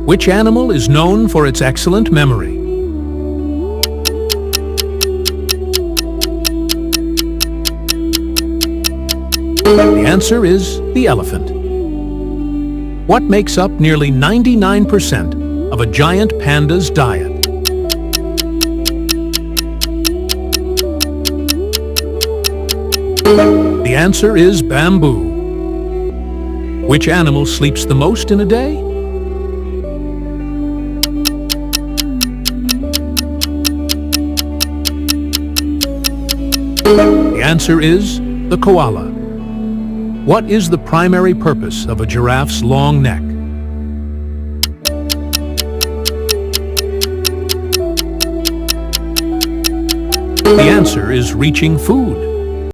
Which animal is known for its excellent memory? The answer is the elephant. What makes up nearly 99% of a giant panda's diet? The answer is bamboo. Which animal sleeps the most in a day? The answer is the koala. What is the primary purpose of a giraffe's long neck? The answer is reaching food.